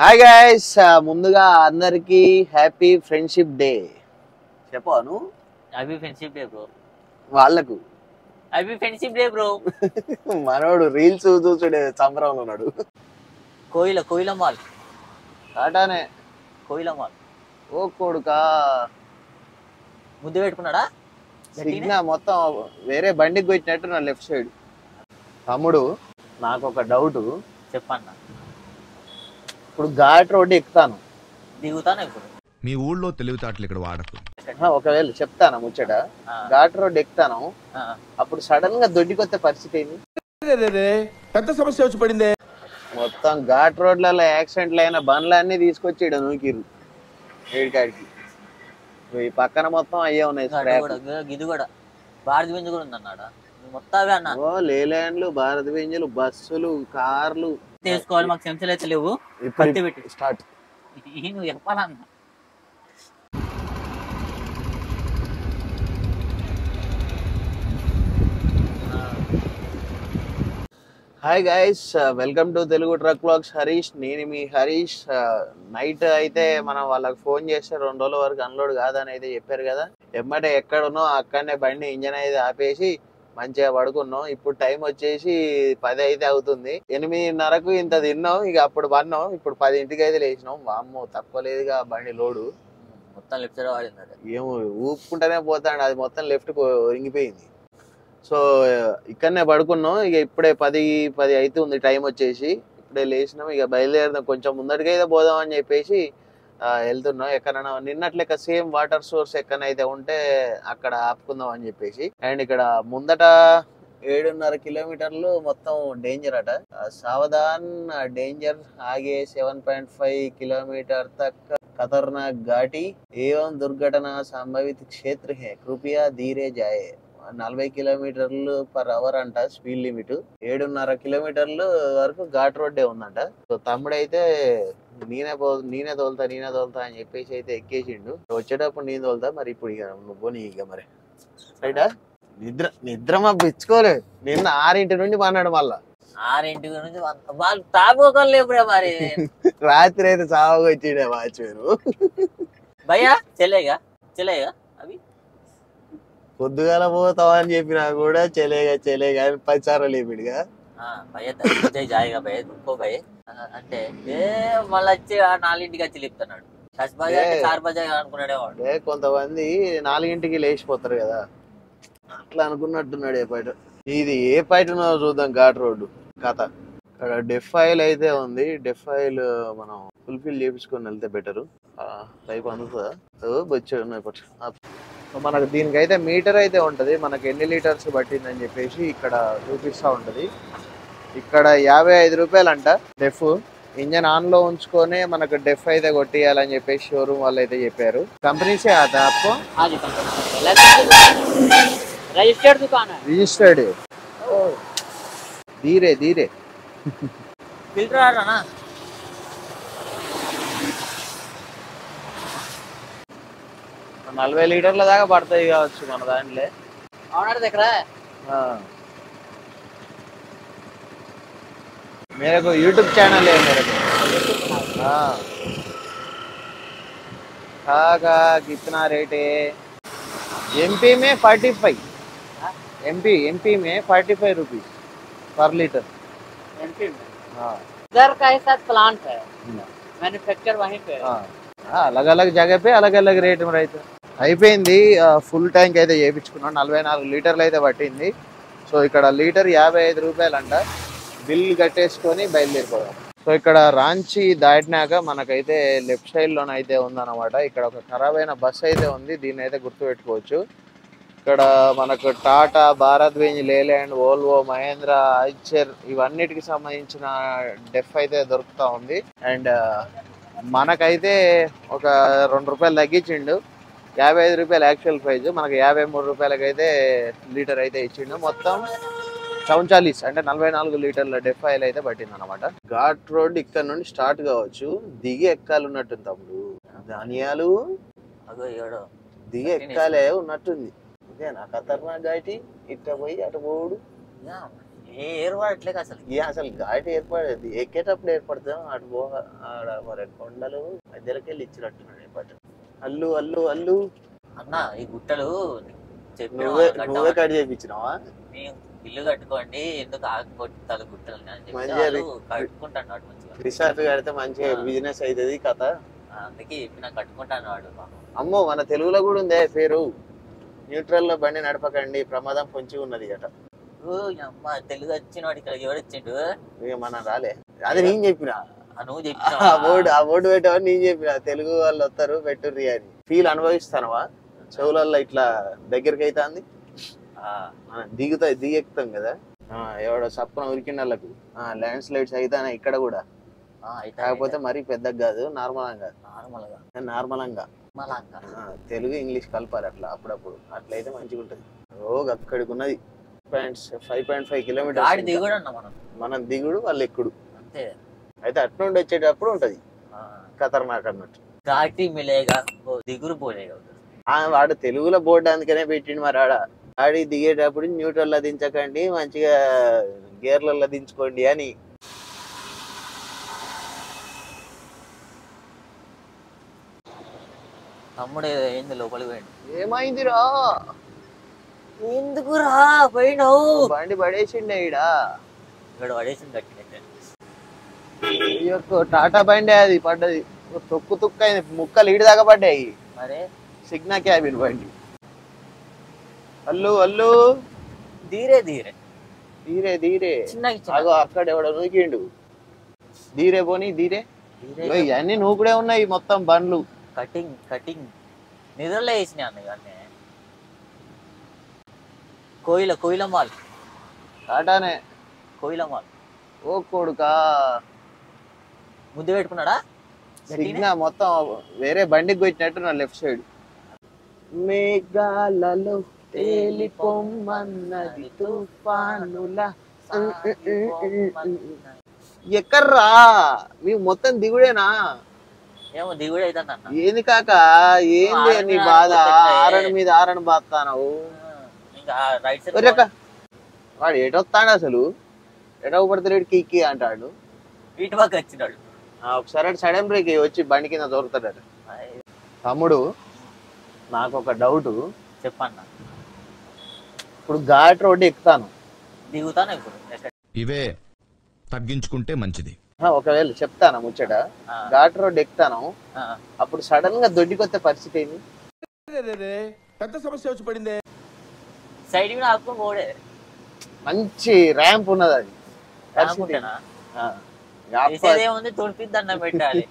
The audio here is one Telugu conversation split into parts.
హాయ్ గైస్, ముందుగా అందరికి హ్యాపీ ఫ్రెండ్షిప్ డే చెప్పాను. Happy friendship day bro. వాళ్ళకు హ్యాపీ ఫ్రెండ్షిప్ డే బ్రో. మనోడు రీల్స్ చూసుడే సంబరంలో ఉన్నాడు. కోయిల మాల్ టాటానే కోయిల మాల్. ఓ కొడుకా, ముద్దు పెట్టుకున్నాడా? సిగ్నా మొత్తం వేరే బండికి వచ్చినట్టు నా లెఫ్ట్ సైడ్. తమ్ముడు, నాకు ఒక డౌట్. చెప్పన్నా. ఇప్పుడు ఘాట్ రోడ్డు ఎక్కుతాను, దిగుతాను ఇప్పుడు. మీ ఊళ్ళో తెలివితేటలు ఇక్కడ వాడకు. ఒకవేళ చెప్తాను ముచ్చట. ఘాట్ రోడ్డు ఎక్కుతాను, అప్పుడు సడన్ గా దొడ్డికొచ్చే పరిస్థితి ఏంది? పెద్ద సమస్య వచ్చి పడిందే. మొత్తం ఘాట్ రోడ్లలో యాక్సిడెంట్లు అయిన బండ్లన్నీ తీసుకొచ్చి ఇక్కడ నూకిరు ఏడికాడికి. ఈ పక్కన మొత్తం అయ్యే ఉన్నాయి. ఇది కూడా భారత బెంజ్ కూడా ఉందన్నాడ మొత్తం అవే అన్న. ఓ లేలాండ్లు, భారత బెంజులు, బస్సులు, కార్లు తీసుకోవాలి. మాకు చెంచలు అయితే లేవు. ఇప్పుడు స్టార్ట్. నువ్వు చెప్పాలన్నా. Hi guys, welcome to Telugu truck vlogs. Harish, నేను మీ హరీష్. నైట్ అయితే మనం వాళ్ళకి ఫోన్ చేస్తే 2 రోజుల వరకు అన్లోడ్ కాదని అయితే చెప్పారు కదా. ఎమ్మటే ఎక్కడున్నో అక్కడనే బండి ఇంజన్ అయితే ఆపేసి మంచిగా పడుకున్నాం. ఇప్పుడు టైం వచ్చేసి 10 అయితే అవుతుంది. 8:30కు ఇంత తిన్నాం. ఇక అప్పుడు పన్నాం. ఇప్పుడు 10ంటికి అయితే లేచినాం. వామ్మో, తక్కువ లేదుగా బండి లోడు. మొత్తం లెఫ్ట్ సైడ్ వాడింది. ఏమో ఊపుకుంటూనే పోతాడు, అది మొత్తం లెఫ్ట్ ఒరిగిపోయింది. సో ఇక్కడనే పడుకున్నాం. ఇక ఇప్పుడే 10 అవుతుంది టైం వచ్చేసి. ఇప్పుడే లేచినాం. ఇక బయలుదేరుదాం, కొంచెం ముందటికి అయితే పోదాం అని చెప్పేసి వెళ్తున్నాం. ఎక్కడైనా నిన్నట్లెక్క సేమ్ వాటర్ సోర్స్ ఎక్కడైతే ఉంటే అక్కడ ఆపుకుందాం అని చెప్పేసి. అండ్ ఇక్కడ ముందట 7.5 కిలోమీటర్లు మొత్తం డేంజర్ అట. సావధాన్, డేంజర్, ఆగే 7.5 किलोमीटर तक खतरनाक घाटी एवं दुर्घटना संभवित क्षेत्र है, कृपया धीरे जाए. 40 కిలోమీటర్లు పర్ అవర్ అంట స్పీడ్ లిమిట్. 7.5 కిలోమీటర్లు వరకు ఘాట్ రోడ్డే ఉందంట. సో తమ్ముడైతే నేనే తోలుతా అని చెప్పేసి అయితే ఎక్కేసిండు. వచ్చేటప్పుడు నేను తోలుతా. మరి ఇప్పుడు ఇక నువ్వు పోనీ ఇక మరి రైటా. నిద్ర మా పిచ్చుకోలే. నిన్న 6 నుండి పన్నాడు. మళ్ళా 6 నుంచి వాళ్ళు తాపుకోలేపుడే మరి. రాత్రి అయితే చావగా వచ్చిండే వాచ్మేను. భయ్యా చెల్లేగా అవి పొద్దుగాల పోతావా అని చెప్పినా కూడా చెలేగా అని 10 సార్లు లేపిడుగా. జాయిగా భయ ఇంకో భయ అంటే మళ్ళీ వచ్చి 4ంటికి వచ్చి లేపుతున్నాడు. 4 బజే అనుకున్నాడే వాడు. కొంతమంది 4ంటికి లేచిపోతారు కదా, అట్లా అనుకున్నట్టున్నాడు. ఏ పైట ఇది, ఏ పైటనో చూద్దాం. ఘాట్ రోడ్డు కథ. ఇక్కడ డెఫ్ ఆయిల్ అయితే ఉంది. డెఫ్ ఆయిల్ మనం ఫుల్ఫిల్ చేపించుకొని వెళ్తే బెటరు. పైపు అందుతుందా? బొచ్చు. మనకు దీనికైతే మీటర్ అయితే ఉంటది, మనకు ఎన్ని లీటర్స్ పట్టిందని చెప్పేసి ఇక్కడ చూపిస్తూ ఉంటది. ఇక్కడ 55 రూపాయలు అంట డెఫ్. ఇంజన్ ఆన్ లో ఉంచుకొని మనకు డెఫ్ అయితే కొట్టియాలని చెప్పేసి షోరూమ్ వాళ్ళు అయితే చెప్పారు. కంపెనీసే आता आपको? रजिस्टर्ड दुकान है. रजिस्टर्ड है. धीरे फिल्टर आ रहा ना. మన 40 లీటర్ల దాకా పడతాయి కావచ్చు మన దాంట్లో. ऑनर देख रहा है. मेरे को यूट्यूब चैनल है मेरे को. का कितना रेट है? एमपी में 45. एमपी में 45 रुपीज पर लीटर. एमपी में इधर का ही साथ प्लांट है, मैन्युफैक्चर वहीं पे. अलग अलग जगह पे अलग अलग रेट में रहता. అయిపోయింది. ఫుల్ ట్యాంక్ అయితే చేయించుకున్నాం. 44 లీటర్లు అయితే పట్టింది. సో ఇక్కడ లీటర్ 55 రూపాయలు అంట. బిల్ కట్టేసుకొని బయలుదేరిపోదాం. సో ఇక్కడ రాంచీ దాటినాక మనకైతే లెఫ్ట్ సైడ్ లోనైతే ఉందన్నమాట. ఇక్కడ ఒక ఖరాబ్ అయిన బస్ అయితే ఉంది, దీన్ని అయితే గుర్తుపెట్టుకోవచ్చు. ఇక్కడ మనకు Tata, Bharat Benz, Leyland, Volvo, Mahindra, Eicher ఇవన్నిటికి సంబంధించిన డెఫ్ అయితే దొరుకుతా ఉంది. అండ్ మనకైతే ఒక 2 రూపాయలు తగ్గించిండు. 55 రూపాయలు యాక్చువల్ ప్రైజ్, మనకు 53 రూపాయలకి అయితే లీటర్ అయితే ఇచ్చిండు. మొత్తం 44 అంటే 44 లీటర్ల డెఫ్ ఆయిల్ అయితే పట్టింది అనమాట. ఘాట్ రోడ్ ఇక్కడ నుండి స్టార్ట్ కావచ్చు. దిగి ఎక్కాలి ఉన్నట్టుంది తమ్ముడు. ధాన్యాలు దిగి ఎక్కాలే ఉన్నట్టుంది. ఇదేనా ఖతర్నాక్ ఘాటి? ఇట్ట పోయి అటు పోడు. ఏర్పడట్లేదు అసలు. అసలు ఘాటి ఏర్పడేది ఎక్కేటప్పుడు ఏర్పడతాం అటు ఆడ మరి కొండలు మధ్యలోకి వెళ్ళి ఇచ్చినట్టున్నాడు ఏర్పడ్డ. అల్లు అల్లు అల్లు అన్న ఈ గుట్టలు నువ్వే కట్ చేయించినావా? మేము ఇల్లు కట్టుకోండి ఎందుకు ఆగిపోతారు గుట్టలు అని చెప్పి కట్టుకుంటాను వాడు మంచిగా. రిసార్ట్ కడితే మంచిగా బిజినెస్ అవుతుంది కథ. అందుకే చెప్పిన కట్టుకుంటాను వాడు. అమ్మో మన తెలుగులో కూడా ఉందే పేరు, న్యూట్రల్ లో బండి నడపకండి ప్రమాదం పొంచి ఉన్నది అట. అమ్మ తెలుగు వచ్చిన వాడు ఇక్కడ ఎవడు వచ్చిండు? ఇక మనం రాలే, అది నేను చెప్పిన. నువ్వు చెప్పిన ఆ బోర్డు పెట్టావని నేను చెప్పిన. తెలుగు వాళ్ళు వస్తారు పెట్టుర్రి అని. ఫీల్ అనుభవిస్తానవా? చెవులల్లో ఇట్లా దగ్గరికి అవుతుంది, దిగెక్కుతాం కదా. ఎవడో సప్పున ఉరికిన వాళ్ళకు ల్యాండ్ స్లైడ్స్ అవుతాయి ఇక్కడ కూడా. కాకపోతే మరీ పెద్దగా కాదు, నార్మల్గా తెలుగు ఇంగ్లీష్ కలపాలి అట్లా అప్పుడప్పుడు. అట్లయితే మంచిగా ఉంటది. అక్కడికి ఉన్నది 5.5 కిలోమీటర్స్ మనం దిగుడు వాళ్ళు ఎక్కుడు. అయితే అటు నుండి వచ్చేటప్పుడు ఉంటది ఖతర్నాక్ అన్నట్టు. దిగురు పోలేగా వాడు తెలుగులో బోర్డు అందుకనే పెట్టిండు. మరి ఆడి దిగేటప్పుడు న్యూట్రల్లో దించకండి, మంచిగా గేర్లలో దించుకోండి అని. తమ్ముడు ఏంది లోపలికి పోయిండు? ఏమైందిరా? ఎందుకురా పోయినావు? బండి పడేసిండే ఇక్కడ పడేసింది గట్టి. టాటా బండి అది పడ్డది, తొక్కు అయింది, ముక్కలు ఈడి దాకా పడ్డాయి. మరే సిగ్నా క్యాబిన్ బండి. అల్లు అల్లు ధీరే ధీరే ధీరే ధీరే. అగో అక్కడ ఎవడో నూకిండు. ధీరే పోనీ ధీరే. ఇవన్నీ నూకుడే ఉన్నాయి మొత్తం బండ్లు. కటింగ్ నిద్రలో వేసినా అన్నీ. కోయిల మాల్ టాటానే కోయిల మాల్. ఓ కొడుకా ముద్దు పెట్టుకున్నాడా? సిగ్నా మొత్తం వేరే బండికి కొట్టినట్టు నా లెఫ్ట్ సైడ్. మేఘాలలో తేలిపొమ్మన్నది తుఫానుల. ఎక్కర్రా మేము మొత్తం దిగుడేనా? ఏమో దిగుడు అవుతుంది. ఏంది కాక ఏంది నీ బాధ? ఆరణ మీద ఆరణ బాస్తావు. వాడు ఎటొస్తాడు అసలు? ఎటో పడతాడు కిక్కి అంటాడు. ఇటు పక్క వచ్చినాడు. ఒకసారి సడన్ బ్రేక్ వచ్చి బండి కింద దొరుకుతాడట. తమ్ముడు నాకు ఒక డౌట్ చెప్పన్నా. ఇప్పుడు ఘాట్ రోడ్డు ఎక్కుతాను, దిగుతాను. ఇప్పుడు ఇవే తగ్గించుకుంటే మంచిది. ఒకవేళ చెప్తాను ముచ్చట, ఘాట్ రోడ్డు ఎక్కుతాను, అప్పుడు సడన్ గా దొడ్డికొచ్చే పరిస్థితి ఏంది? పెద్ద సమస్య వచ్చి పడిందే. సైడ్ మీద ఆపుకొని పోడే. మంచి ర్యాంప్ ఉన్నది అది. తొడిపిద్దన్న పెట్టాలి.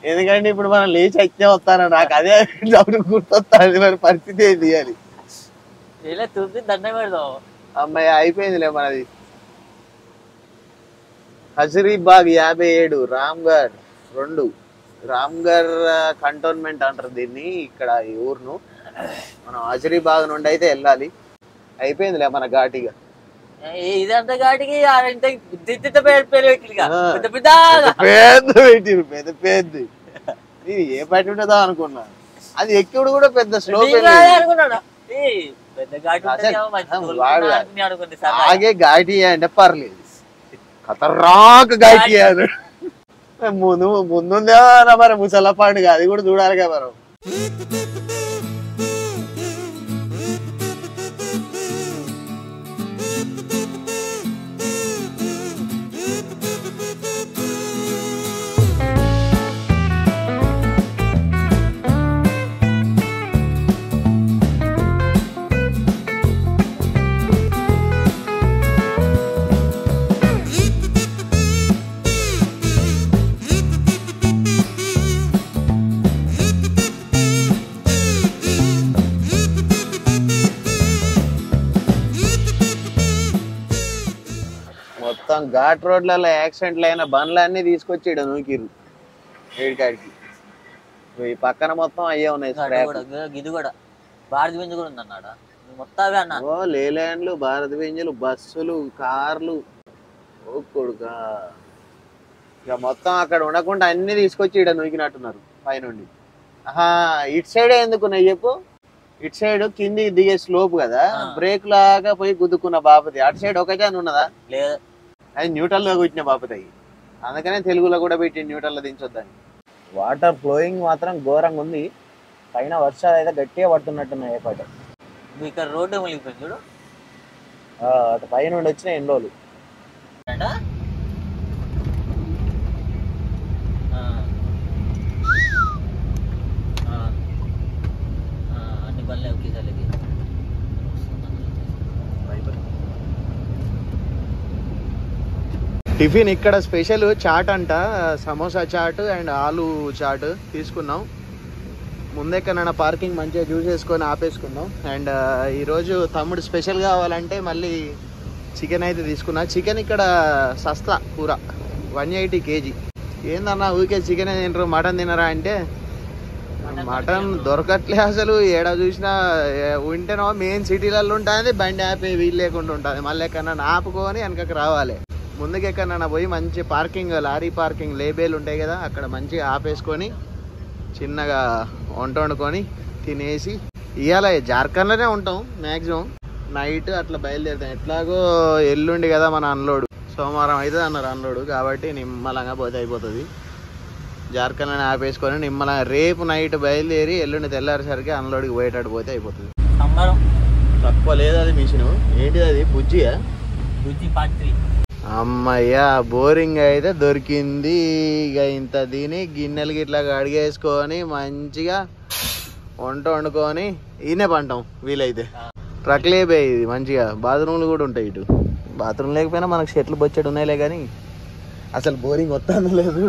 ఎందుకంటే ఇప్పుడు మనం లేచి అయితే వస్తాను, నాకు అదే డౌట్ గుర్తొస్తాను. మరి పరిస్థితి ఏంటి అని దండ పెడదాం. అమ్మాయి అయిపోయిందిలే మనది. హజరీబాగ్ 57, రామ్గఢ్ 2. రామ్గఢ్ కంటోన్మెంట్ అంటారు దీన్ని ఇక్కడ ఈ ఊరును. మనం హజరీబాగ్ నుండి అయితే వెళ్ళాలి. అయిపోయిందిలే మన ఘాటిగా. ఇదంతా ఘాటికి పెద్ద పెద్ద ఇది ఏ పట్టి ఉంటుందో అనుకున్నా. అది ఎక్కిడు కూడా పెద్ద స్లో. ఆగే ఘాటి అంటే పర్లేదు, ఖతర్నాక్ ఘాటి అని ముందుందే మరి ముసల పండుగ, అది కూడా చూడాలి కదా మనం. మొత్తం ఘాట్ రోడ్లలో యాక్సిడెంట్లు అయిన బండ్లన్నీ తీసుకొచ్చి ఇక్కడ నూకిరు ఏడికాడికి. ఈ పక్కన మొత్తం అయ్యే ఉన్నాయి. ఇది కూడా భారత బెంజ్ కూడా ఉంది అన్నాడు మొత్తం. ఓ లేలాండ్లు, భారత బెంజ్లు, బస్సులు, కార్లు. ఓ కొడుకా ఇక మొత్తం అక్కడ ఉండకుండా అన్ని తీసుకొచ్చి ఇక్కడ నూకినట్టున్నారు పైనుండి. ఇటు సైడే ఎందుకున్నాయి చెప్పు? ఇటు సైడ్ కింది దిగే స్లోప్ కదా, బ్రేక్ లాగా పోయి గుద్దుకున్న బాపతి. అటు సైడ్ ఒక జాన్ ఉన్నదా? లేదు, అది న్యూట్రల్ లో కూర్చున్న బాపతి. అందుకనే తెలుగులో కూడా పెట్టి న్యూట్రల్ లో దించొద్దని. వాటర్ ఫ్లోయింగ్ మాత్రం ఘోరంగా ఉంది. పైన వర్షాలు అయితే గట్టిగా పడుతున్నట్టున్నాయి ఏపాటి. ఇక్కడ రోడ్డు మునిగిపోయింది చూడు. అటు పైన నుండి వచ్చిన ఎన్ని రోజులు. అన్ని పనులు ఒకేసారి టిఫిన్ ఇక్కడ స్పెషల్ చాట్ అంట, సమోసా చాట్ అండ్ ఆలు చాట్ తీసుకున్నాం. ముందెక్కడైనా పార్కింగ్ మంచిగా చూసేసుకొని ఆపేసుకున్నాం. అండ్ ఈరోజు తమ్ముడు స్పెషల్ కావాలంటే మళ్ళీ చికెన్ అయితే తీసుకున్నా. చికెన్ ఇక్కడ సస్తా కూర 180 kg. ఏందన్నా ఊరికే చికెన్ తినరు మటన్ తినరా అంటే, మటన్ దొరకట్లే అసలు. ఏడా చూసినా ఉంటేనో మెయిన్ సిటీలలో ఉంటుంది, బండి ఆపే వీలు లేకుండా ఉంటుంది. మళ్ళీ ఎక్కడన్నా ఆపుకొని వెనకకి రావాలి. ముందుకు ఎక్కడన్నా పోయి మంచి పార్కింగ్, లారీ పార్కింగ్ లేబేలు ఉంటాయి కదా, అక్కడ మంచిగా ఆపేసుకొని చిన్నగా వంట వండుకొని తినేసి, ఇవాళ జార్ఖండ్లోనే ఉంటాం మ్యాక్సిమం. నైట్ అట్లా బయలుదేరుతాం. ఎట్లాగో ఎల్లుండి కదా మన అన్లోడ్, సోమవారం అవుతుంది అన్నారు అన్లోడ్. కాబట్టి నిమ్మలంగా పోతే అయిపోతుంది. జార్ఖండ్లోనే ఆపేసుకొని నిమ్మలంగా రేపు నైట్ బయలుదేరి ఎల్లుండి తెల్లారేసరికి అన్లోడ్కి పోయేటట్టు పోతే అయిపోతుంది. తక్కువ లేదు అది మిషన్. ఏంటిది అది? బుజ్జియా? బుజ్జి పార్ట్ 3. అమ్మయ్యా బోరింగ్ అయితే దొరికింది. ఇక ఇంత తిని గిన్నెలు గిట్లా కడిగేసుకొని మంచిగా వంట వండుకొని ఈయనే పంటాం వీలైతే. ట్రక్లే పోయి ఇది మంచిగా. బాత్రూమ్లు కూడా ఉంటాయి ఇటు. బాత్రూమ్ లేకపోయినా మనకు షెట్లు బొచ్చెడు ఉన్నాయిలే, కానీ అసలు బోరింగ్ వస్తాను లేదు.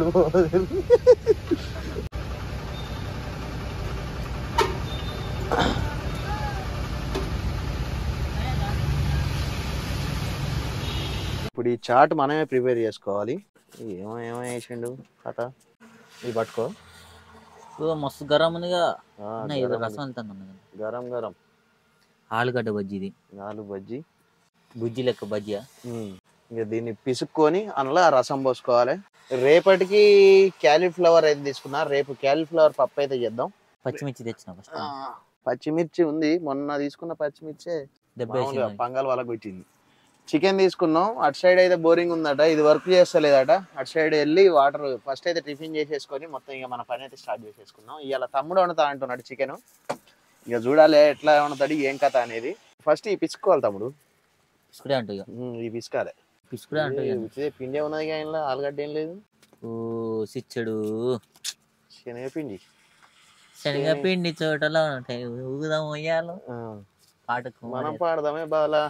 ఇప్పుడు ఈ చాట్ మనమే ప్రిపేర్ చేసుకోవాలి. ఏమో వేసిండు కథ. ఇది పట్టుకో. మస్తు గరం ఉందిగా, రసం వెళ్తాను. గరం గరం ఆలుగడ్డ బజ్జీ. ఇది ఆలు బజ్జీ, బుజ్జి లెక్క బజ్జియా. ఇక దీన్ని పిసుక్కొని అందులో రసం పోసుకోవాలి. రేపటికి క్యాలీఫ్లవర్ అయితే తీసుకున్నా. రేపు క్యాలీఫ్లవర్ పప్పు అయితే చేద్దాం. పచ్చిమిర్చి తెచ్చిన ఫస్ట్. పచ్చిమిర్చి ఉంది, మొన్న తీసుకున్న పచ్చిమిర్చి పంగల్ వాళ్ళకి వచ్చింది. చికెన్ తీసుకున్నాం. అటు సైడ్ అయితే బోరింగ్ ఉందట, ఇది వర్క్ చేస్తలేదట. అటు సైడ్ వెళ్ళి వాటర్ ఫస్ట్ అయితే టిఫిన్ చేసేసుకొని మొత్తం ఇక మన పని అయితే స్టార్ట్ చేసేసుకున్నాం. ఇవాళ తమ్ముడు వండుతా అంటున్నాడు చికెన్. ఇక చూడాలి ఎట్లా వండుతాడు ఏం కథ అనేది. ఫస్ట్ ఈ పిసుకోవాలి తమ్ముడు. పిసుకుడే అంటూ ఈ పిసుకాలే. పిసుకుడే అంటూ పిండి ఉన్నది కానీ ఆలుగడ్డ ఏం లేదు. ఓ సిచ్చడు శనగపిండి. శనగపిండి చోటలో ఉంటాయి ఊగుదాం ఉయ్యాలో పాటకు. మనం పాడదామే బాలా.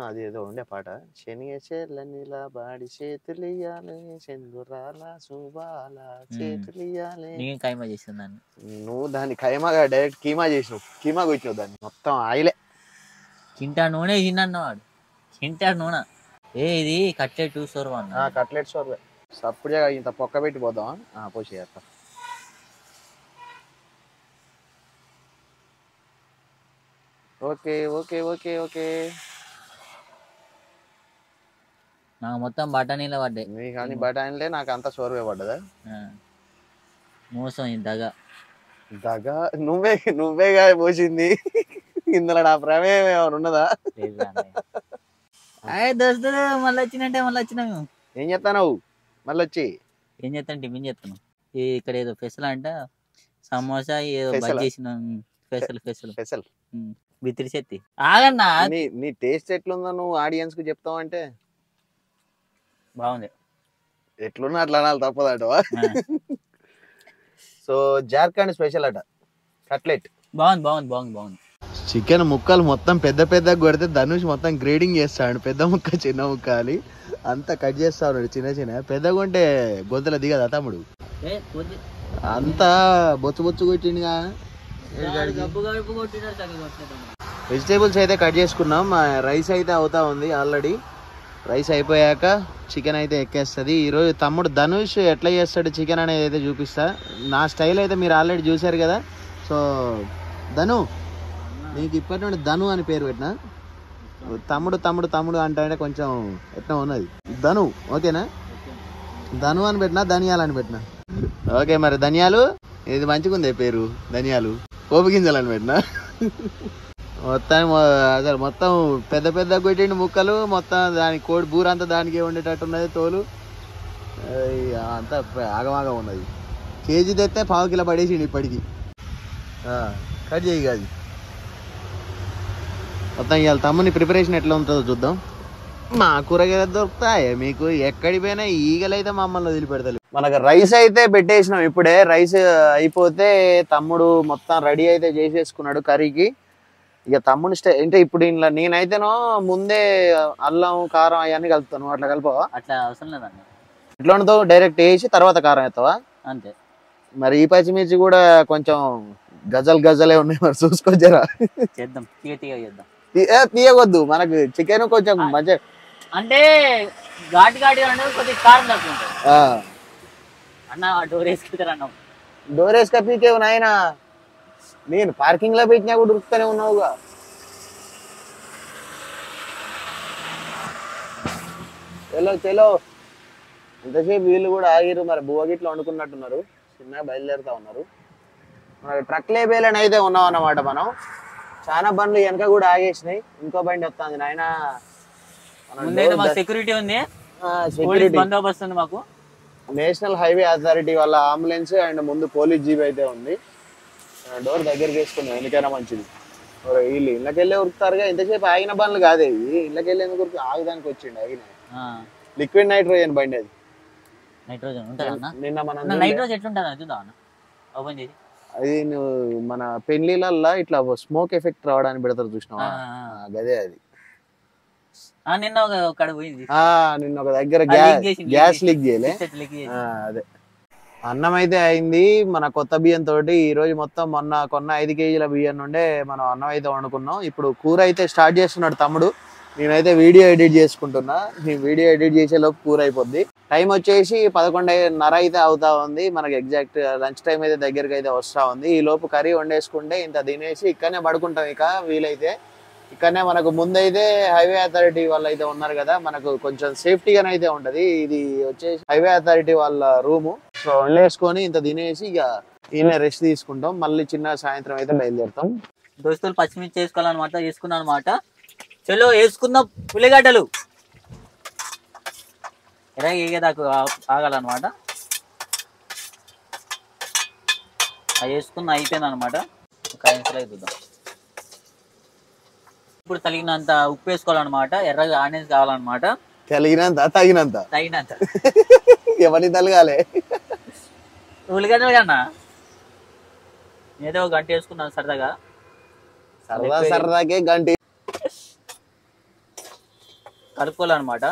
అది ఏదో ఉండే పాట. శనిగ చెల్లనిలా బాడి చేతులియాలి, చందురాల శుభాల చేతులియాలి. నేను కైమా చేసిన దాన్ని. నువ్వు దాన్ని కైమాగా డైరెక్ట్ కీమా చేసినావు. కీమా కొచ్చినావు దాన్ని. మొత్తం ఆయిలే. కింటా నూనె తిన్నాను వాడు. కింటా నూనె. ఇది కట్లెట్ సోర్వా అన్న. కట్లెట్ సోర్వే. సప్పుడే ఇంత పొక్క పెట్టి పోదాం. పోసేయత్త. Okay okay okay okay. నాకు మొత్తం బఠానీలో పడ్డాయి. నీ కానీ బఠానీలే, నాకు అంతా సోర్వే పడ్డదా? మోసం దగ దగ. నువ్వేగా పోసింది. ఇందులో నా ప్రమేయం ఏమైనా ఉన్నదా? దోస్తులు మళ్ళీ వచ్చినట్టే మళ్ళీ వచ్చినా మేము. ఏం చేస్తావు మళ్ళీ వచ్చి? ఏం చేస్తాను టిఫిన్ చేస్తాను. ఇక్కడ ఏదో స్పెషల్ అంట, సమోసా ఏదో బజ్జీ చేసిన. స్పెషల్ బిత్తిరి చెత్తి. ఆగన్నా, నీ టేస్ట్ ఎట్లుందో నువ్వు ఆడియన్స్ కు చెప్తావు అంటే బాగుంది. ఎట్లున్నా అట్లా అనాలి, తప్పదటవా? సో జార్ఖండ్ స్పెషల్ అట కట్లెట్. బాగుంది. చికెన్ ముక్కలు మొత్తం పెద్ద పెద్దగా కొడితే ధనుష్ మొత్తం గ్రేడింగ్ చేస్తాడు. పెద్ద ముక్క చిన్న ముక్క అని అంతా కట్ చేస్తా ఉన్నాడు చిన్న. పెద్దగా ఉంటే గొంతుల దిగదా తమ్ముడు? అంతా బొచ్చు కొట్టిండుగా. వెజిటేబుల్స్ అయితే కట్ చేసుకున్నాం. రైస్ అయితే అవుతా ఉంది ఆల్రెడీ. రైస్ అయిపోయాక చికెన్ అయితే ఎక్కేస్తుంది. ఈరోజు తమ్ముడు ధనుష్ ఎట్లా చేస్తాడు చికెన్ అనేది అయితే చూపిస్తా. నా స్టైల్ అయితే మీరు ఆల్రెడీ చూసారు కదా. సో ధను, నీకు ఇప్పటి నుండి ధను అని పేరు పెట్టినా. తమ్ముడు అంటే కొంచెం ఎట్లా ఉన్నది. ధను ఓకేనా? ధను అని పెట్టినా, ధనియాలు అని పెట్టినా. ఓకే మరి ధనియాలు. ఇది మంచిగా ఉంది పేరు ధనియాలు. పోపు గింజలని పెట్టినా మొత్తం అసలు మొత్తం పెద్ద పెద్ద కొట్టిండి ముక్కలు మొత్తం దాని కోడి బూరంతా దానికి ఉండేటట్టు ఉన్నది తోలు అంతా ఆగమాగం ఉన్నది కేజీ తెస్తే 1/2 కిలో పడేసిండు ఇప్పటికి కట్ చేయి కాదు మొత్తం ఇవాళ తమ్ముని ప్రిపరేషన్ ఎట్లా ఉంటుందో చూద్దాం మా కూరగాయలు దొరుకుతాయి మీకు ఎక్కడికి పోయినా ఈగలు అయితే మమ్మల్ని వదిలిపెడతారు మనకు రైస్ అయితే పెట్టేసినాం ఇప్పుడే రైస్ అయిపోతే తమ్ముడు మొత్తం రెడీ అయితే చేసేసుకున్నాడు కర్రీకి ఇక తమ్ముడు అంటే ఇప్పుడు ఇంట్లో నేనైతేనో ముందే అల్లం కారం అవన్నీ కలుపుతాను అట్లా కలపవా అట్లా అవసరం లేదండి ఇట్లా డైరెక్ట్ వేసి తర్వాత కారం వేస్తావా అంతే మరి ఈ పచ్చిమిర్చి కూడా కొంచెం గజలే ఉన్నాయి మరి చూసుకోవచ్చరా చేద్దాం తీగ చేద్దాం తీయవద్దు మనకు చికెన్ కొంచెం మంచిగా అంటే ఘాటు అనేది కొద్దిగా కారం తక్కువ ఉంటుంది అన్న డోర్ వేసుకెళ్తారు అన్న డోర్ వేసుక పీకేవు నాయన నేను పార్కింగ్ లో పెట్టినా కూడా ఉరుకుతూనే ఉన్నావుగా చలో ఎంతసేపు వీళ్ళు కూడా ఆగిరు మరి బువ్వగిట్లో వండుకున్నట్టున్నారు చిన్నగా బయలుదేరుతా ఉన్నారు మనకి ట్రక్ లేబేలని అయితే ఉన్నాం అన్నమాట మనం చాలా బండ్లు వెనక కూడా ఆగేసినాయి ఇంకో బండి వస్తుంది నాయన సెక్యూరిటీ ఉంది సెక్యూరిటీ బందోబస్తు ఉంది మాకు నేషనల్ హైవే అథారిటీ వాళ్ళ అంబులెన్స్ అండ్ ముందు పోలీస్ జీప్ అయితే ఉంది డోర్ దగ్గరికి వేసుకున్నాం ఎందుకైనా మంచిది వీళ్ళు ఇళ్ళకి వెళ్ళే ఉరుకుతారుగా ఇంతసేపు ఆగిన బండ్లు కాదే ఇళ్ళకి వెళ్ళి ఎందుకు ఆగడానికి వచ్చిండు ఆగిన లిక్విడ్ నైట్రోజన్ బండి అది నైట్రోజన్ ఉంటుందన్న నిన్న మనం నైట్రోజన్ ఎట్లుంటుంది చూద్దాం ఓపెన్ చేసి అది నువ్వు మన పెళ్లిళ్ళల్లో ఇట్లా స్మోక్ ఎఫెక్ట్ రావడానికి పెడతారు చూసినావా గదే అది నిన్న ఒక పోయింది నిన్న ఒక దగ్గర గ్యాస్ లీక్ చేయలే అదే అన్నం అయితే అయింది మన కొత్త బియ్యం తోటి ఈ రోజు మొత్తం మొన్న కొన్న 5 కేజీల బియ్యం నుండే మనం అన్నం అయితే వండుకున్నాం ఇప్పుడు కూర అయితే స్టార్ట్ చేస్తున్నాడు తమ్ముడు నేనైతే వీడియో ఎడిట్ చేసుకుంటున్నా నేను వీడియో ఎడిట్ చేసే లోపు కూర అయిపోద్ది టైం వచ్చేసి 11:30 అయితే అవుతా ఉంది మనకి ఎగ్జాక్ట్ లంచ్ టైం అయితే దగ్గరికి అయితే వస్తా ఉంది ఈ లోపు కర్రీ వండేసుకుంటే ఇంత తినేసి ఇక్కడనే పడుకుంటాం ఇక వీలైతే ఇక్కడనే మనకు ముందైతే హైవే అథారిటీ వాళ్ళు అయితే ఉన్నారు కదా మనకు కొంచెం సేఫ్టీగానే అయితే ఉంటది ఇది వచ్చేసి హైవే అథారిటీ వాళ్ళ రూము సో వండేసుకొని ఇంత తినేసి ఇక ఈయన రెస్ట్ తీసుకుంటాం మళ్ళీ చిన్న సాయంత్రం అయితే బయలుదేరుతాం దోస్తులు పచ్చిమిర్చి వేసుకోవాలన్నమాట వేసుకున్నాం అనమాట చలో వేసుకుందాం ఉల్లిగడ్డలు ఎలా ఏగేదాకా ఆగాలన్నమాట అది వేసుకున్న అయిపోయింది అనమాట ఒక 5 నిమిషాలు చూద్దాం ఇప్పుడు తగినంత ఉప్పు వేసుకోవాలన్నమాట ఎర్రగా ఆనియన్స్ కావాలన్నమాట తగినంత ఎవరిని తలగాలి ఉల్లిగడ్డలు కన్నా ఏదో ఒక గంట వేసుకున్నాను సరదాగా సరదాకే గంట కలుపుకోవాలన్నమాట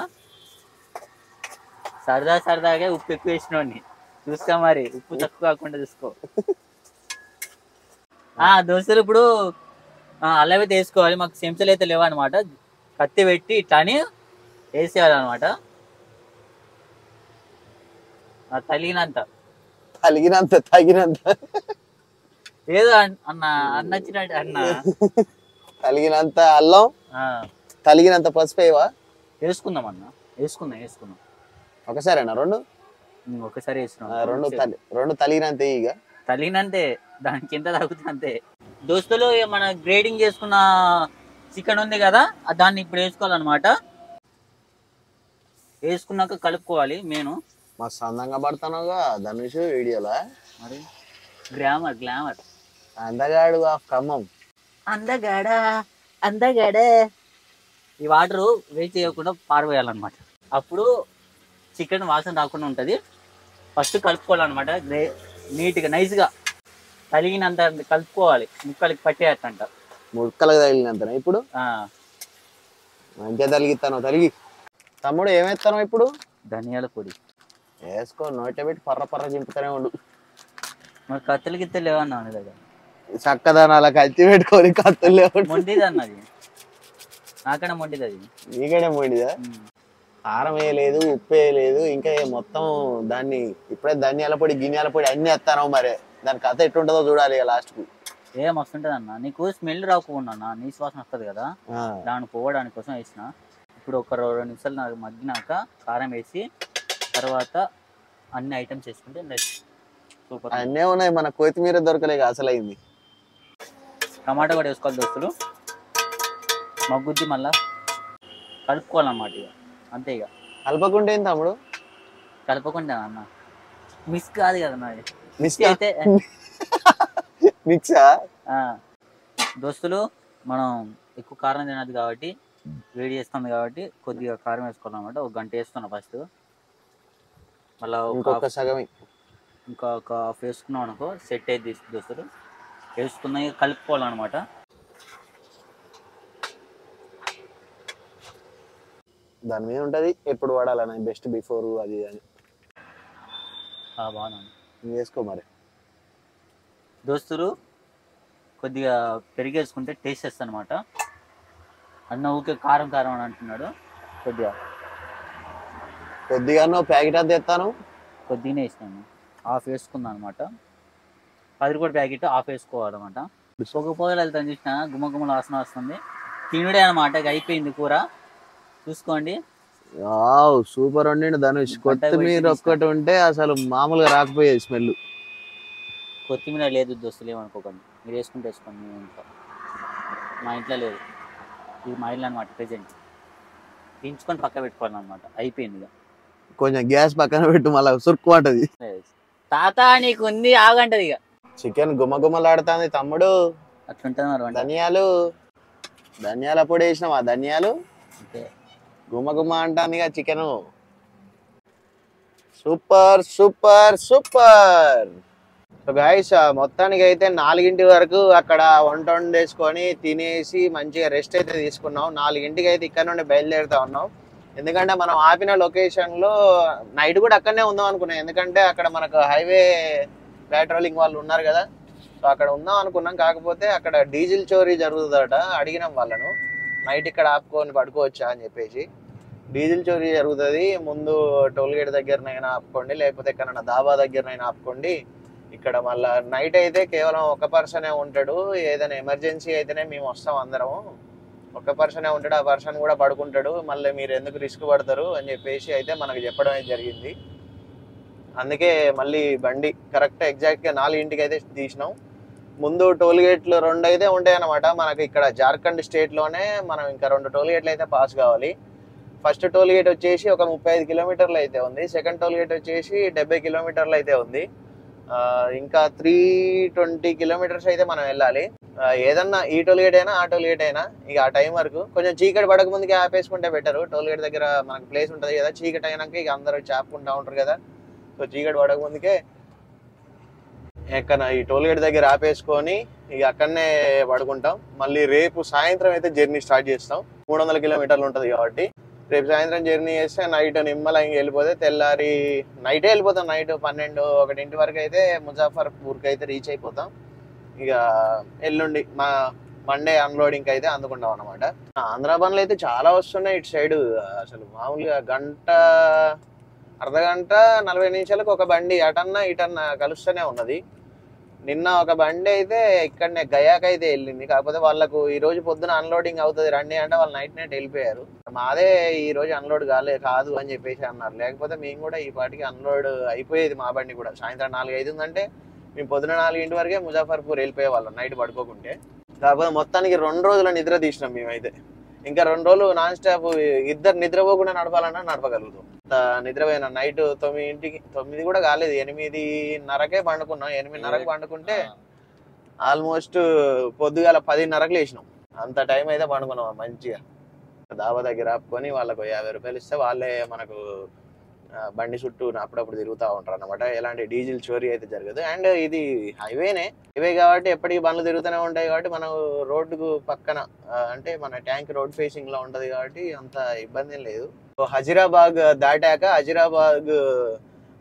సరదాగా ఉప్పు ఎక్కువ వేసినోడిని చూసుకో మరి ఉప్పు తక్కువ కాకుండా చూసుకో దోశలు ఇప్పుడు అల్లవైతే వేసుకోవాలి మాకు చెంచాలు అయితే లేవన్నమాట కత్తి పెట్టి ఇట్లాని వేసేయాలన్నమాట తగినంత ఏదో అన్నచ్చినట్టు అన్న తగినంత అల్లం తగినంత పసుపేవా వేసుకుందాం అన్న వేసుకుందాం ఒకసారేనా ఒకసారి వేసుకున్నాం రెండు తగినంతే ఇక తగినంతే దానికి ఎంత తగ్గుతుంది అంతే దోస్తులు మన గ్రేడింగ్ చేసుకున్న చికెన్ ఉంది కదా దాన్ని ఇప్పుడు వేసుకోవాలన్నమాట వేసుకున్నాక కలుపుకోవాలి నేను మస్తు అందంగా పడతానుగా ధనుష్ వీడియోలా మరి గ్లామర్ అందగాడు ఆఫ్ ఖమ్మం అందగాడా ఈ వాటర్ వేస్ట్ చేయకుండా పారవేయాలన్నమాట అప్పుడు చికెన్ వాసన రాకుండా ఉంటుంది ఫస్ట్ కలుపుకోవాలన్నమాట నీట్గా నైస్గా తగినంత కలుపుకోవాలి ముక్కలకి పట్టేటంట ముక్కలకు తగిలినంతనా ఇప్పుడు మంచిగా తలిగి తమ్ముడు ఏమేస్తాను ఇప్పుడు ధనియాల పొడి వేసుకో నోట పెట్టి పర్ర చింపుతూనే ఉండు మరి కత్తులు గిత్తలు లేవన్నా దగ్గర చక్కదనాల కత్తి పెట్టుకొని కత్తులు లేవు మొండిది అన్నది నాకనే మొండిది అది నీకనే మొండిదా కారం వేయలేదు ఉప్పు వేయలేదు ఇంకా మొత్తం దాన్ని ఇప్పుడే ధనియాల పొడి గిన్నెల పొడి అన్ని వేస్తాను మరి దాని కథ ఎట్టుంటుందో చూడాలి లాస్ట్ కు మస్తుంటది అన్న నీకు స్మెల్ రాకుండా నీ శ్వాసన వస్తుంది కదా దాన్ని పోవడానికి కోసం వేసిన ఇప్పుడు ఒక 2 నిమిషాలు నాకు మగ్గినాక కారం వేసి తర్వాత అన్ని ఐటమ్స్ వేసుకుంటే సూపర్ అన్నీ ఉన్నాయి మన కొత్తిమీర దొరకలేక అసలైంది టమాటా కూడా వేసుకోవాలి దోస్తులు. మగ్గుద్ది మళ్ళా కలుపుకోవాలన్నమాట. ఇక అంతే. ఇక కలపకుండా ఏంటి తమ్ముడు? కలపకుండా అన్న మిక్స్ కాదు కదా నాది. మిక్స్ అయితే మిక్సా? దోస్తులు మనం ఎక్కువ కారం తినదు కాబట్టి, వేడి చేస్తుంది కాబట్టి కొద్దిగా కారం వేసుకోవాలన్నమాట. ఒక గంట వేస్తున్నా ఫస్ట్. మళ్ళీ ఇంకొక సగం ఇంకా ఒక హాఫ్ వేసుకున్నాం అనుకో సెట్ అయితే దోస్తులు. వేసుకున్నాయి కలుపుకోవాలన్నమాట. దాని మీద ఉంటది ఎప్పుడు వాడాలని, బెస్ట్ బిఫోర్ అది అని. బాగున్నాను వేసుకో మరి దోస్తులు. కొద్దిగా పెరిగేసుకుంటే టేస్ట్ వస్తుంది అనమాట. అన్న ఊకే కారం కారం అని అంటున్నాడు. కొద్దిగా ప్యాకెట్ అది తెస్తాను. కొద్దిగానే వేసినాను, హాఫ్ వేసుకున్నాను అనమాట. 10 రూపాయల ప్యాకెట్ హాఫ్ వేసుకోవాలన్నమాట. ఒక పొగలు వెళ్తాను చూసిన గుమ్మ గుమ్మలు వాసన వస్తుంది. తినుడే అనమాట. అయిపోయింది కూర, చూసుకోండి. సూపర్ వండి ధనుష్. కొత్తిమీర ఒక్కటి ఉంటే అసలు మామూలుగా రాకపోయేది స్మెల్. కొత్తిమీర లేదు దోస్తులు, ఏమనుకోకండి. మీరు వేసుకుంటే వేసుకోండి. మీ ఇంట్లో, మా ఇంట్లో లేదు. ఇది మా ఇల్లు అనమాట. ప్రెజెంట్ దించుకొని పక్క పెట్టుకోవాలన్నమాట. అయిపోయింది. ఇక కొంచెం గ్యాస్ పక్కన పెట్టు, మళ్ళీ సురుకు పట్టది. తాత నీకు ఉంది ఆగంటది. ఇక చికెన్ గుమ్మగుమ్మలాడుతుంది తమ్ముడు. అట్లుంటుంది మరి. ధనియాల పొడి వేసినావా? ధనియాలు గుమ్మగుమ్మ అంటాను ఇక chicken. Super super super. So guys, మొత్తానికి అయితే 4 వరకు అక్కడ వంట వండేసుకొని తినేసి మంచిగా రెస్ట్ అయితే తీసుకున్నాం. 4 అయితే ఇక్కడ నుండి బయలుదేరుతా ఉన్నాం. ఎందుకంటే మనం ఆపిన లొకేషన్లో నైట్ కూడా అక్కడనే ఉందాం అనుకున్నాం. ఎందుకంటే అక్కడ మనకు హైవే పెట్రోలింగ్ వాళ్ళు ఉన్నారు కదా, సో అక్కడ ఉందాం అనుకున్నాం. కాకపోతే అక్కడ డీజిల్ చోరీ జరుగుతుందట. అడిగినాం వాళ్ళను, నైట్ ఇక్కడ ఆపుకొని పడుకోవచ్చా అని చెప్పేసి. డీజిల్ చోరీ జరుగుతుంది, ముందు టోల్గేట్ దగ్గరనైనా ఆపుకోండి, లేకపోతే ఎక్కడైనా దాబా దగ్గరనైనా ఆపుకోండి. ఇక్కడ మళ్ళీ నైట్ అయితే కేవలం ఒక పర్సనే ఉంటాడు. ఏదైనా ఎమర్జెన్సీ అయితేనే మేము వస్తాం అందరము. ఒక పర్సనే ఉంటాడు, ఆ పర్సన్ కూడా పడుకుంటాడు. మళ్ళీ మీరు ఎందుకు రిస్క్ పడతారు అని చెప్పేసి అయితే మనకు చెప్పడం అయితే జరిగింది. అందుకే మళ్ళీ బండి కరెక్ట్ ఎగ్జాక్ట్గా 4 అయితే తీసినాం. ముందు టోల్గేట్లు 2 అయితే ఉంటాయి అన్నమాట. మనకి ఇక్కడ జార్ఖండ్ స్టేట్లోనే మనం ఇంకా 2 టోల్గేట్లు అయితే పాస్ కావాలి. ఫస్ట్ టోల్గేట్ వచ్చేసి ఒక 35 కిలోమీటర్లు అయితే ఉంది. సెకండ్ టోల్గేట్ వచ్చేసి 70 కిలోమీటర్లు అయితే ఉంది. ఇంకా 320 కిలోమీటర్స్ అయితే మనం వెళ్ళాలి. ఏదన్నా ఈ టోల్గేట్ అయినా ఆ టోల్గేట్ అయినా ఇక ఆ టైం వరకు కొంచెం చీకటి పడక ముందుకే ఆపేసుకుంటే బెటర్. టోల్గేట్ దగ్గర మనకు ప్లేస్ ఉంటుంది కదా, చీకటి అయినాక ఇక అందరూ చాపుకుంటూ ఉంటారు కదా. సో చీకటి పడక ముందుకే ఎక్కడ ఈ టోల్గేట్ దగ్గర ఆపేసుకొని ఇక అక్కడనే పడుకుంటాం. మళ్ళీ రేపు సాయంత్రం అయితే జర్నీ స్టార్ట్ చేస్తాం. 300 కిలోమీటర్లు ఉంటుంది కాబట్టి రేపు సాయంత్రం జర్నీ చేస్తే నైట్ నిమ్మలంగా వెళ్ళిపోతే తెల్లారి నైటే వెళ్ళిపోతాం. నైట్ 12-1 వరకు అయితే ముజాఫర్పూర్కి అయితే రీచ్ అయిపోతాం. ఇక ఎల్లుండి మండే అన్లోడింగ్ అయితే అందుకుంటాం అనమాట. ఆంధ్ర బండ్లు అయితే చాలా వస్తున్నాయి ఇటు సైడ్. అసలు మామూలుగా అర్ధగంట 40 నిమిషాలకు ఒక బండి అటన్నా ఇటన్నా కలుస్తూనే ఉన్నది. నిన్న ఒక బండి అయితే ఇక్కడనే గయాకైతే వెళ్ళింది. కాకపోతే వాళ్ళకు ఈ రోజు పొద్దున అన్లోడింగ్ అవుతుంది రండి అంటే వాళ్ళు నైట్ వెళ్ళిపోయారు. మాదే ఈ రోజు అన్లోడ్ కాదు అని చెప్పేసి అన్నారు. లేకపోతే మేము కూడా ఈ పాటికి అన్లోడ్ అయిపోయేది. మా బండి కూడా సాయంత్రం 4-5 ఉందంటే మేము పొద్దున 4 వరకే ముజాఫర్పూర్ వెళ్ళిపోయే వాళ్ళం నైట్ పడుకోకుంటే. కాకపోతే మొత్తానికి 2 రోజుల నిద్ర తీసినాం మేమైతే. ఇంకా 2 రోజులు నాన్ స్టాప్ ఇద్దరు నిద్రపోకుండా నడపాలన్నా నడపగలుగుతాం. నిద్రపోయినా నైట్ 9 కూడా కాలేదు, 8:30కే పండుకున్నాం. 8:30కి పండుకుంటే ఆల్మోస్ట్ పొద్దుగాల 10:30కి లేచినాం. అంత టైం అయితే పండుకున్నాం మంచిగా. దాబా దగ్గర ఆపుకొని వాళ్ళకు 50 రూపాయలు ఇస్తే వాళ్ళే మనకు బండి చుట్టూ అప్పుడప్పుడు తిరుగుతూ ఉంటారు అనమాట. ఎలాంటి డీజిల్ చోరీ అయితే జరగదు. అండ్ ఇది హైవే కాబట్టి ఎప్పటికీ బండ్లు తిరుగుతూనే ఉంటాయి కాబట్టి మనం రోడ్డుకు పక్కన అంటే మన ట్యాంక్ రోడ్ ఫేసింగ్ లో ఉంటది కాబట్టి అంత ఇబ్బంది లేదు. హజీరాబాద్ దాటాక హజీరాబాద్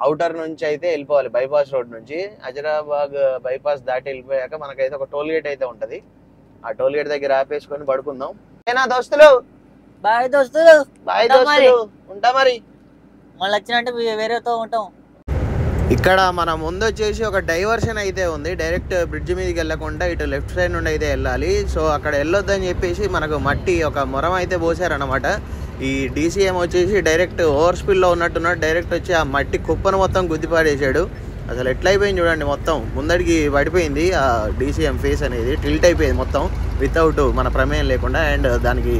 అవుటర్ నుంచి అయితే వెళ్ళిపోవాలి, బైపాస్ రోడ్ నుంచి. హజీరాబాద్ బైపాస్ దాటి వెళ్ళిపోయాక మనకైతే ఒక టోల్గేట్ అయితే ఉంటది. ఆ టోల్గేట్ దగ్గర ఆపేసుకొని పడుకుందాం. ఏనా దోస్తులు? బాయ్ దోస్తులు. బాయ్ దోస్తులు, ఉంటా మరి. మళ్ళీ వచ్చినట్టు వేరేతో ఉంటాం. ఇక్కడ మన ముందు వచ్చేసి ఒక డైవర్షన్ అయితే ఉంది. డైరెక్ట్ బ్రిడ్జ్ మీదకి వెళ్ళకుండా ఇటు లెఫ్ట్ సైడ్ నుండి అయితే వెళ్ళాలి. సో అక్కడ వెళ్ళొద్దని చెప్పేసి మనకు మట్టి ఒక మొరం అయితే పోసారనమాట. ఈ డీసీఎం వచ్చేసి డైరెక్ట్ ఓవర్ స్పీడ్లో ఉన్నట్టున్నాడు. డైరెక్ట్ వచ్చి ఆ మట్టి కుప్పను మొత్తం గుద్దిపాడేసాడు. అసలు ఎట్లా అయిపోయింది చూడండి, మొత్తం ముందడికి పడిపోయింది ఆ DCM ఫేస్ అనేది, టిల్ట్ అయిపోయింది మొత్తం వితౌట్ మన ప్రమేయం లేకుండా. అండ్ దానికి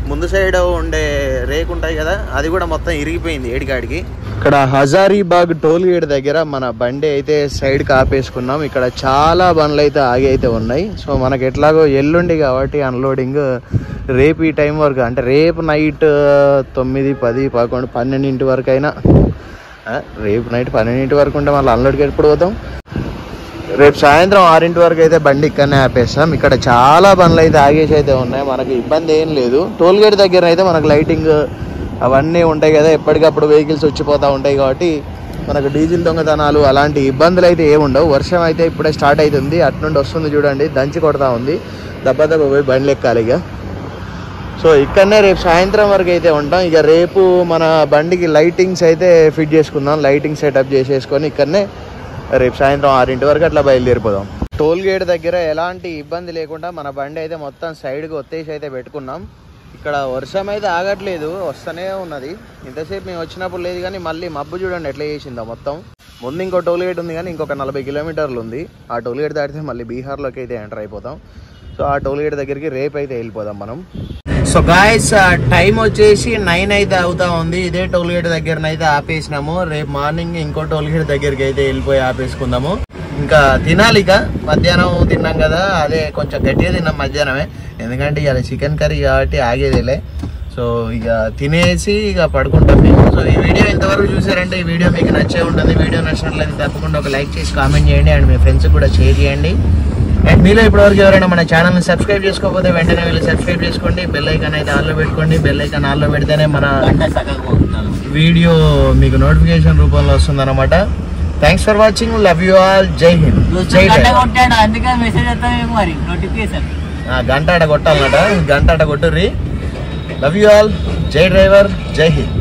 ముందు సైడ్ ఉండే రేక్ ఉంటాయి కదా, అది కూడా మొత్తం ఇరిగిపోయింది ఏడికాడికి. ఇక్కడ హజారీబాగ్ టోల్ గేట్ దగ్గర మన బండి అయితే సైడ్కి ఆపేసుకున్నాం. ఇక్కడ చాలా బండ్లు అయితే ఆగి అయితే ఉన్నాయి. సో మనకి ఎట్లాగో ఎల్లుండి కాబట్టి అన్లోడింగ్ రేపు ఈ టైం వరకు, అంటే రేపు నైట్ 9, 10, 11, 12 వరకు అయినా, రేపు నైట్ 12 వరకు ఉంటే మళ్ళీ అన్లోడ్కి ఎప్పుడు పోతాం. రేపు సాయంత్రం 6 వరకు అయితే బండి ఇక్కడనే ఆపేస్తాం. ఇక్కడ చాలా బండ్లు అయితే ఆగేసి అయితే ఉన్నాయి, మనకి ఇబ్బంది ఏం లేదు. టోల్ గేట్ దగ్గర అయితే మనకు లైటింగ్ అవన్నీ ఉంటాయి కదా, ఎప్పటికప్పుడు వెహికల్స్ వచ్చిపోతూ ఉంటాయి కాబట్టి మనకు డీజిల్ దొంగతనాలు అలాంటి ఇబ్బందులు అయితే ఏముండవు. వర్షం అయితే ఇప్పుడే స్టార్ట్ అవుతుంది, అటు నుండి వస్తుంది చూడండి, దంచి కొడతా ఉంది. దెబ్బ పోయి బండ్లు ఎక్కాలి ఇక. సో ఇక్కడనే రేపు సాయంత్రం వరకు అయితే ఉంటాం. ఇక రేపు మన బండికి లైటింగ్స్ అయితే ఫిట్ చేసుకుందాం, లైటింగ్ సెటప్ చేసేసుకొని ఇక్కడనే రేపు సాయంత్రం 6 వరకు అట్లా బయలుదేరిపోదాం. టోల్ గేట్ దగ్గర ఎలాంటి ఇబ్బంది లేకుండా మన బండి అయితే మొత్తం సైడ్కి ఒత్తేసి అయితే పెట్టుకున్నాం. ఇక్కడ వర్షం అయితే ఆగట్లేదు, వస్తూనే ఉన్నది. ఇంతసేపు మేము వచ్చినప్పుడు లేదు కానీ మళ్ళీ మబ్బు చూడండి ఎట్లా చేసిందో మొత్తం. ముందు ఇంకో టోల్ గేట్ ఉంది కానీ ఇంకొక 40 కిలోమీటర్లు ఉంది. ఆ టోల్ గేట్ దాటితే మళ్ళీ బీహార్లోకి అయితే ఎంటర్ అయిపోతాం. సో ఆ టోల్ గేట్ దగ్గరికి రేపు అయితే వెళ్ళిపోదాం మనం. సో గాయస్ టైం వచ్చేసి 9 అయితే అవుతా ఉంది. ఇదే టోల్ గేట్ దగ్గర అయితే ఆపేసినాము. రేపు మార్నింగ్ ఇంకో టోల్ గేట్ దగ్గరికి అయితే వెళ్ళిపోయి ఆపేసుకుందాము. ఇంకా తినాలి, ఇక మధ్యాహ్నం తిన్నాం కదా, అదే కొంచెం గట్టిగా తిన్నాం మధ్యాహ్నమే, ఎందుకంటే ఇక చికెన్ కర్రీ కాబట్టి ఆగేదేలే. సో ఇక తినేసి ఇక పడుకుంటాం మేము. సో ఈ వీడియో ఇంతవరకు చూసారంటే ఈ వీడియో మీకు నచ్చే ఉంటుంది. వీడియో నచ్చినట్లయితే తప్పకుండా ఒక లైక్ చేసి కామెంట్ చేయండి, అండ్ మీ ఫ్రెండ్స్కి కూడా షేర్ చేయండి. అండ్ మీలో ఇప్పటివరకు ఎవరైనా మన ఛానల్ని సబ్స్క్రైబ్ చేసుకోకపోతే వెంటనే వెళ్ళి సబ్స్క్రైబ్ చేసుకోండి. బెల్ ఐకాన్ అయితే ఆన్లో పెట్టుకోండి. బెల్ ఐకాన్ ఆన్లో పెడితేనే మన వీడియో మీకు నోటిఫికేషన్ రూపంలో వస్తుంది అనమాట. Thanks for watching, love you all, జై హింద్. గంట ఆట కొట్టాలన్నట, గంట ఆట కొట్టుర్రి. లవ్ యూ ఆల్, జై డ్రైవర్, జై హింద్.